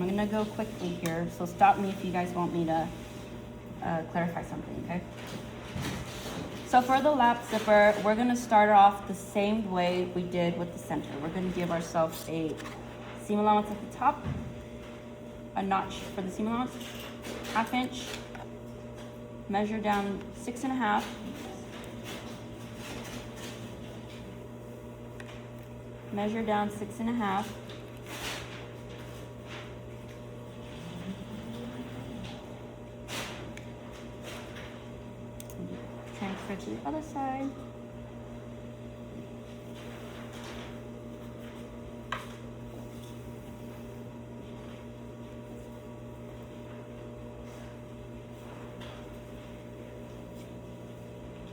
I'm gonna go quickly here, so stop me if you guys want me to clarify something, okay? So for the lap zipper, we're gonna start off the same way we did with the center. We're gonna give ourselves a seam allowance at the top, a notch for the seam allowance, 1/2 inch, measure down 6.5, measure down 6.5, transfer to the other side.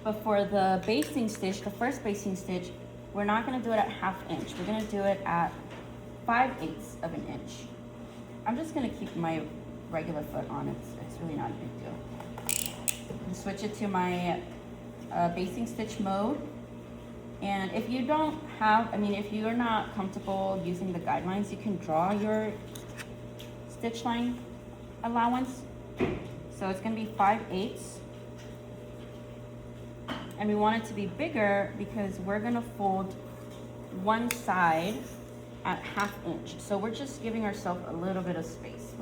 But for the basting stitch, the first basting stitch, we're not gonna do it at 1/2 inch. We're gonna do it at 5/8 of an inch. I'm just gonna keep my regular foot on. It's really not a big deal. And switch it to my basting stitch mode. And if you don't have, if you're not comfortable using the guidelines, you can draw your stitch line allowance. So it's gonna be 5/8. And we want it to be bigger because we're gonna fold one side at 1/2 inch. So we're just giving ourselves a little bit of space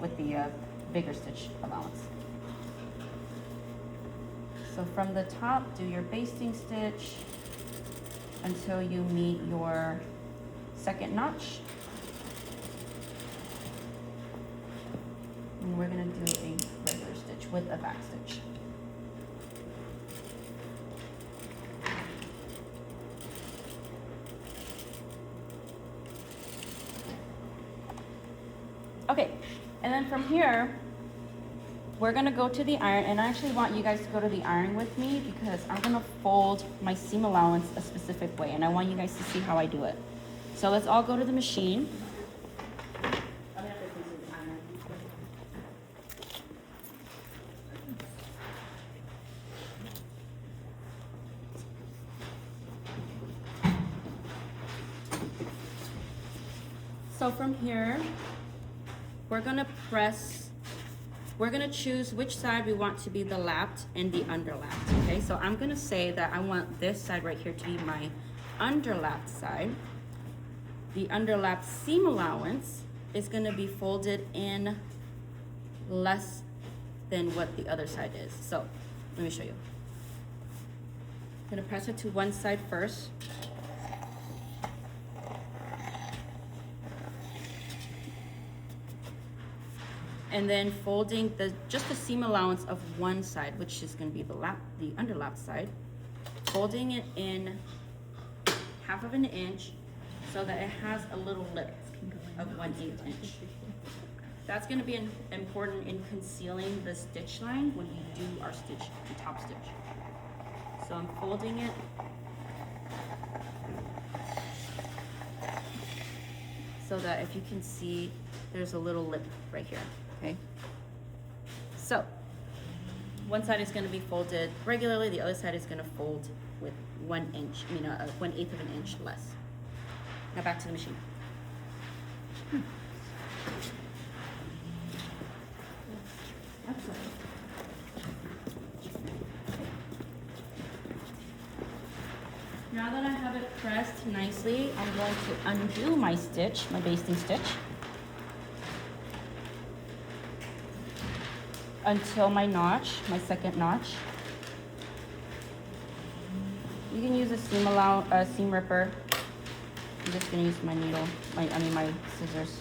with the bigger stitch allowance. So from the top, do your basting stitch until you meet your second notch. And we're gonna do a regular stitch with a back stitch. Okay, and then from here, we're gonna go to the iron, and I actually want you guys to go to the iron with me because I'm gonna fold my seam allowance a specific way, and I want you guys to see how I do it. So let's all go to the machine. So from here, we're gonna choose which side we want to be the lapped and the underlapped, okay? So I'm gonna say that I want this side right here to be my underlapped side. The underlapped seam allowance is gonna be folded in less than what the other side is. So let me show you. I'm gonna press it to one side first. And then folding just the seam allowance of one side, which is going to be the underlap side, folding it in 1/2 of an inch so that it has a little lip of 1/8 inch. That's going to be important in concealing the stitch line when you do our stitch, the top stitch. So I'm folding it so that if you can see, there's a little lip right here. Okay, so one side is going to be folded regularly, the other side is going to fold with 1/8 of an inch less. Now back to the machine. Now that I have it pressed nicely, I'm going to undo my stitch, my basting stitch, until my notch, my second notch. You can use a seam ripper. I'm just gonna use my needle, my scissors.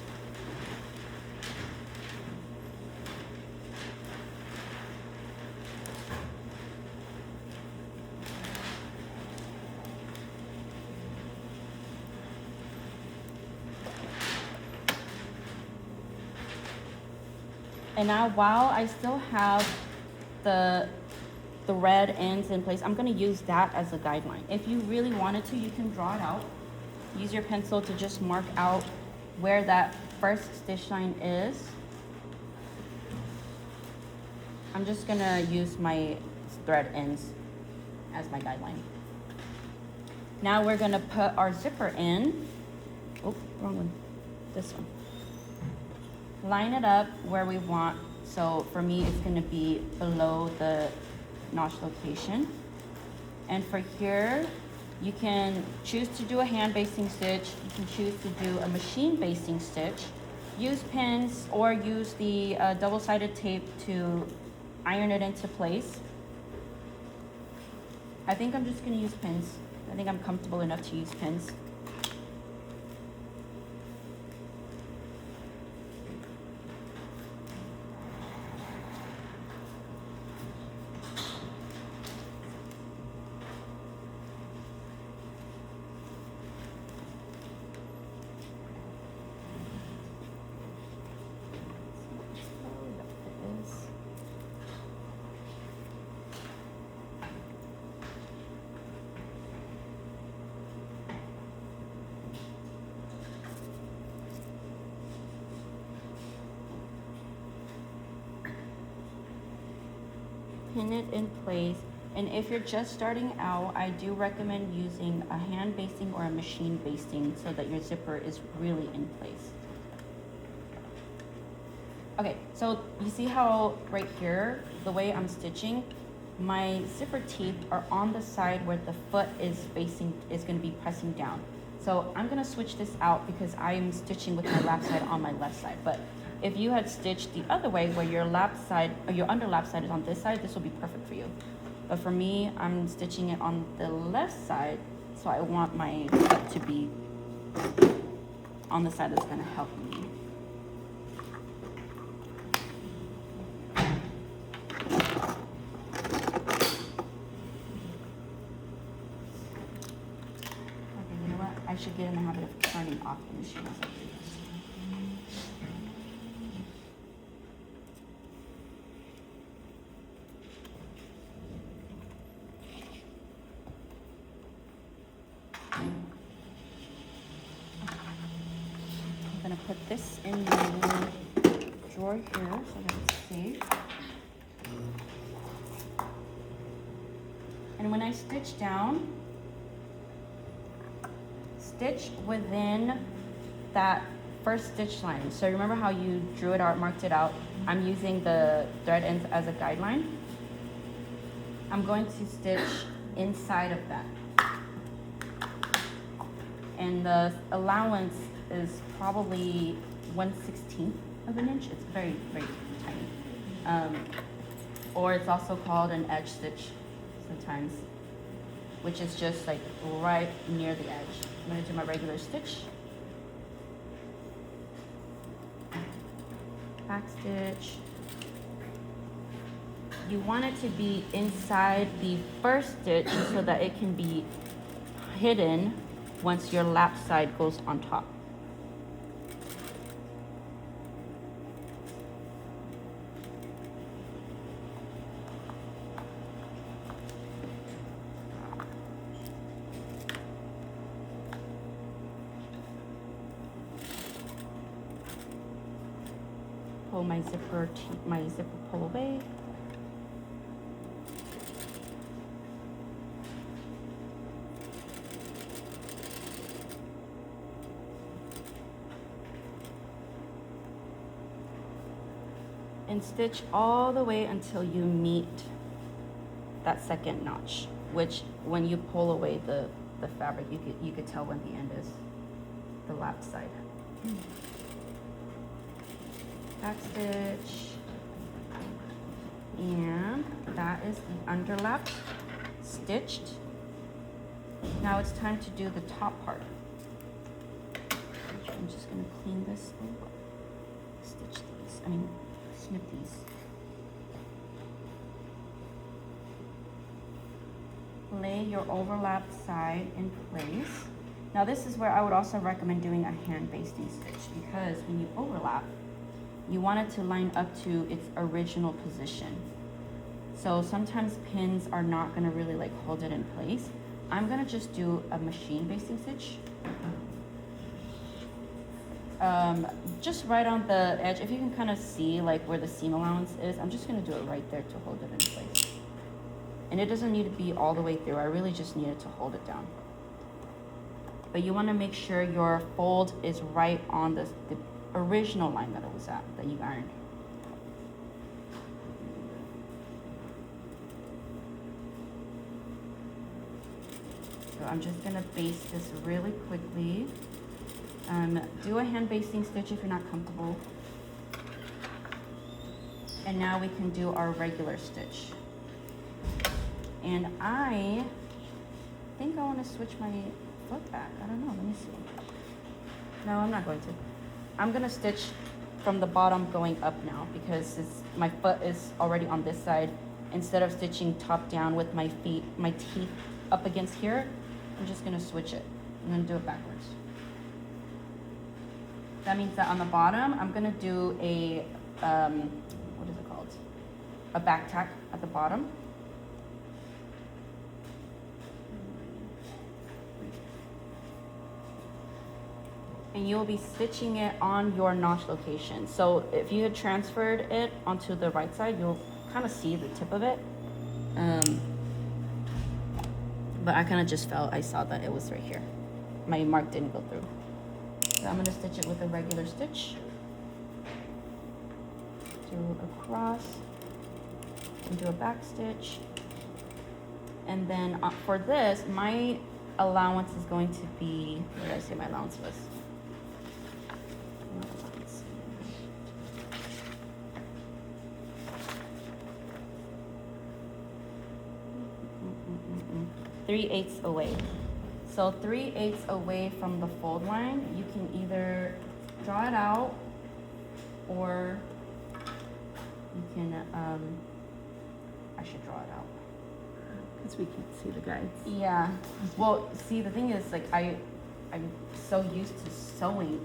And now while I still have the red ends in place, I'm gonna use that as a guideline. If you really wanted to, you can draw it out. Use your pencil to just mark out where that first stitch line is. I'm just gonna use my thread ends as my guideline. Now we're gonna put our zipper in. Oh, wrong one. This one. line it up where we want. So for me, it's gonna be below the notch location. And for here, you can choose to do a hand basting stitch. You can choose to do a machine basting stitch. Use pins or use the double-sided tape to iron it into place. I think I'm just gonna use pins. I think I'm comfortable enough to use pins. Pin it in place. And if you're just starting out, I do recommend using a hand basting or a machine basting so that your zipper is really in place. Okay, so you see how right here, the way I'm stitching, my zipper teeth are on the side where the foot is facing, is gonna be pressing down. So I'm gonna switch this out because I'm stitching with my lap side on my left side. But if you had stitched the other way where your lap side or your underlap side is on this side, this will be perfect for you. But for me, I'm stitching it on the left side, so I want my foot to be on the side that's gonna help me. Okay, you know what? I should get in the habit of turning off the machine as I do this. I'm gonna put this in the drawer here so that it's safe. And when I stitch down, stitch within that first stitch line. So remember how you drew it out, marked it out? I'm using the thread ends as a guideline. I'm going to stitch inside of that. And the allowance is probably 1/16 of an inch. It's very, very tiny. Or it's also called an edge stitch sometimes, which is just like right near the edge. I'm gonna do my regular stitch. Back stitch. You want it to be inside the first stitch so that it can be hidden once your lap side goes on top. Pull my zipper pull away. And stitch all the way until you meet that second notch, which when you pull away the fabric, you could tell when the end is, the lap side. Back stitch, and that is the underlap stitched. Now it's time to do the top part. I'm just gonna clean this up. Stitch these, snip these. Lay your overlap side in place. Now this is where I would also recommend doing a hand basting stitch, because when you overlap, you want it to line up to its original position. So sometimes pins are not gonna really like hold it in place. I'm gonna just do a machine basting stitch. Just right on the edge. If you can kind of see like where the seam allowance is, I'm just gonna do it right there to hold it in place. And it doesn't need to be all the way through. I really just need it to hold it down. But you wanna make sure your fold is right on the original line that it was at, that you ironed. So I'm just gonna baste this really quickly. Do a hand basting stitch if you're not comfortable. And now we can do our regular stitch. And I think I want to switch my foot back. I don't know, let me see. No, I'm not going to. I'm gonna stitch from the bottom going up now because my foot is already on this side. Instead of stitching top down with my teeth up against here, I'm just gonna switch it. I'm gonna do it backwards. That means that on the bottom, I'm gonna do a, what is it called? A back tack at the bottom. And you'll be stitching it on your notch location. So if you had transferred it onto the right side, you'll kind of see the tip of it. But I kind of just I saw that it was right here. My mark didn't go through. So I'm gonna stitch it with a regular stitch. Do across, and do a back stitch. And then for this, my allowance is going to be, what did I say my allowance was? Three-eighths away. So 3/8 away from the fold line, you can either draw it out or you can, I should draw it out. Because we can't see the guides. Yeah, well, see, the thing is, like, I'm so used to sewing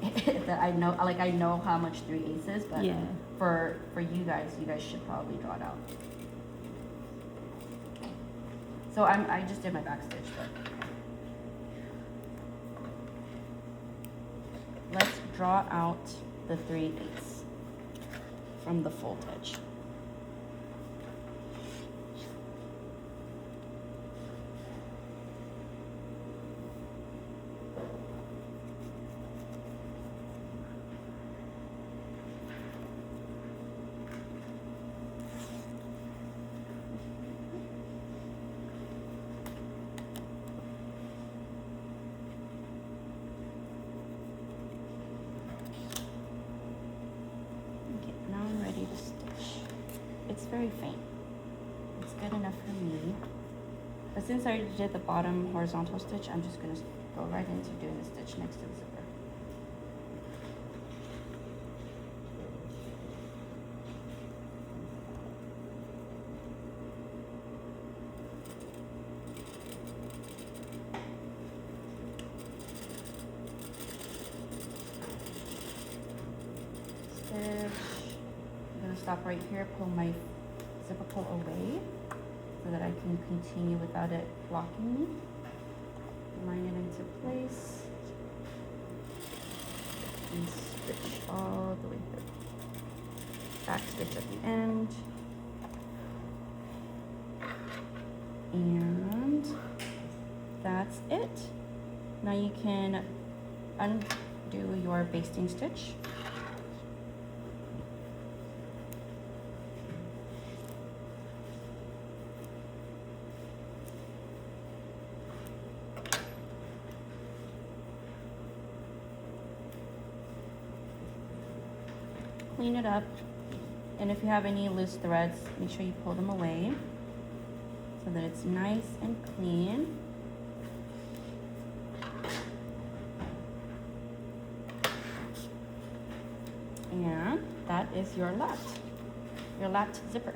that I know how much 3/8 is, but yeah. For you guys should probably draw it out. So I just did my back stitch, but let's draw out the 3/8 from the fold edge. It's very faint. It's good enough for me. But since I already did the bottom horizontal stitch, I'm just going to go right into doing the stitch next to the zipper. Stitch. I'm going to stop right here, pull my zipper pull away so that I can continue without it blocking me. Line it into place and stitch all the way through. Back stitch at the end. And that's it. Now you can undo your basting stitch. Clean it up, and if you have any loose threads, make sure you pull them away so that it's nice and clean. And that is your lapped zipper.